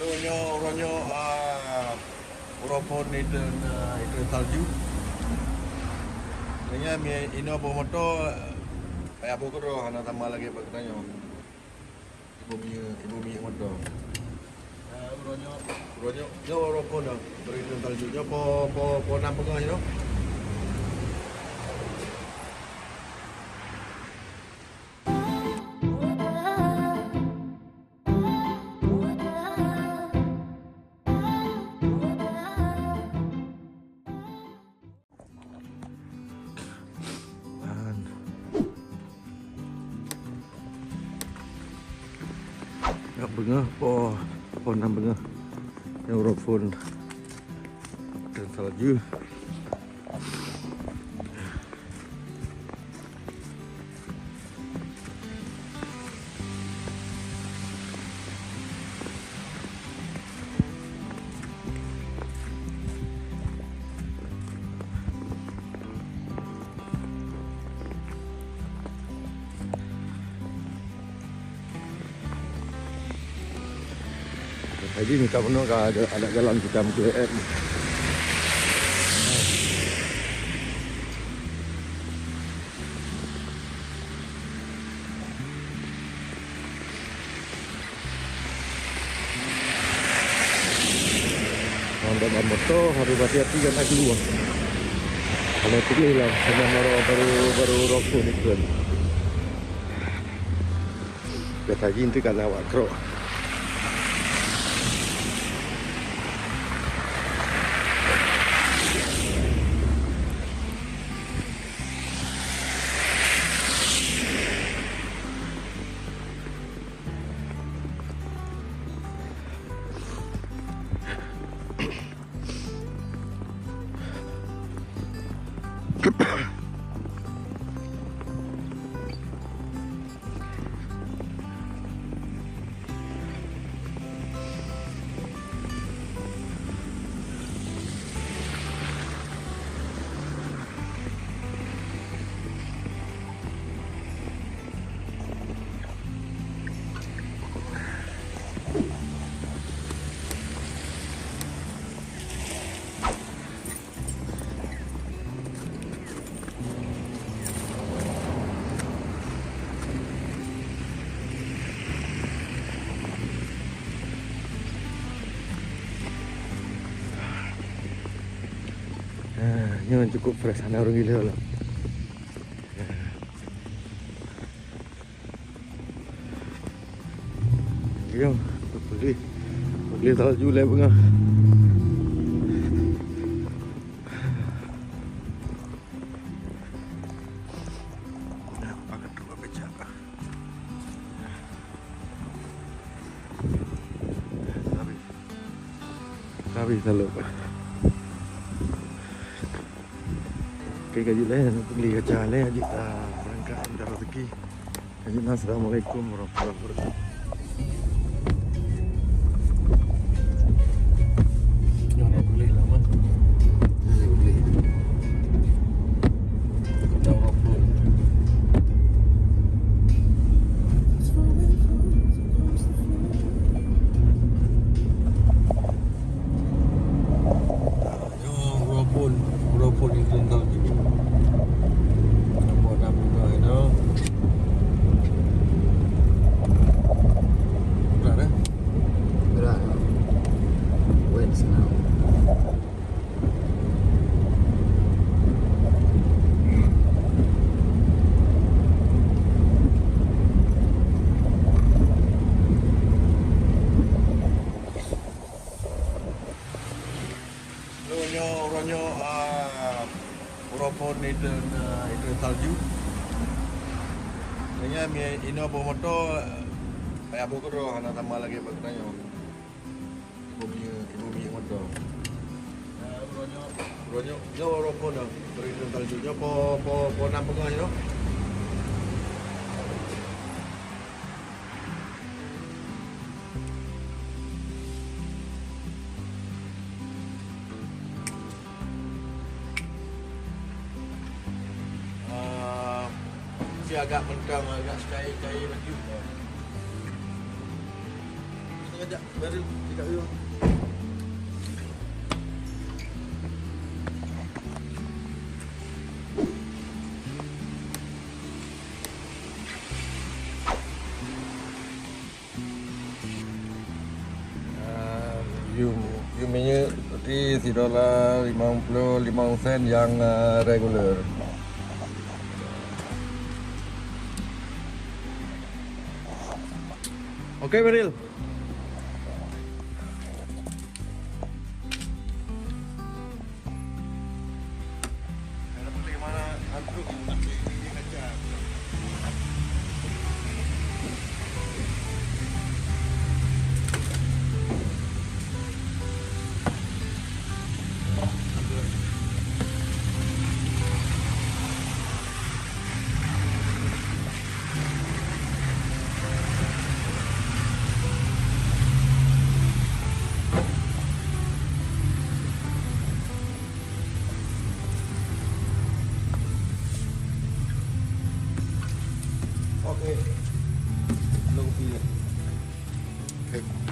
Ronyo walaupun itu salju. Sebenarnya ini apa motor kayak apa kau hana tambah lagi apa katanya. Ibu mi motor. Ronyo walaupun itu salju nya po nam pegang you. Nak bengah po nam bengah yang walaupun dan salju. Jadi ni kat mana ada jalan kita ke AM. Kalau motor harus hati-hati jangan keluar. Kalau pilih lah sama baru rokok ni kan. Kata jin tu kan awak kerok. Ini cukup fresh, ada orang gila lah. Jom, boleh salju lah bengah. Pakai dua becak. Tapi selalu. Okey gaji lain beli kerja lain aja berangkat minta rezeki. Assalamualaikum warahmatullahi wabarakatuh. Jangan boleh lama. Boleh. Kita walaupun walaupun itu tentang Ronyo walaupun itu salju. Sebenarnya ini apa motor kayak apa kau hana tambah lagi apa katanya. Ibu mi motor. Ronyo walaupun itu salju nya po nam pegang you. Agak mentang, agak sekali lagi. ngajak Beril dekat dulu. Yuminya seperti $1.55 yang regular. Oke, Beril. Bagaimana antruk tapi ini kaca. Oke. Belum pilih. Oke.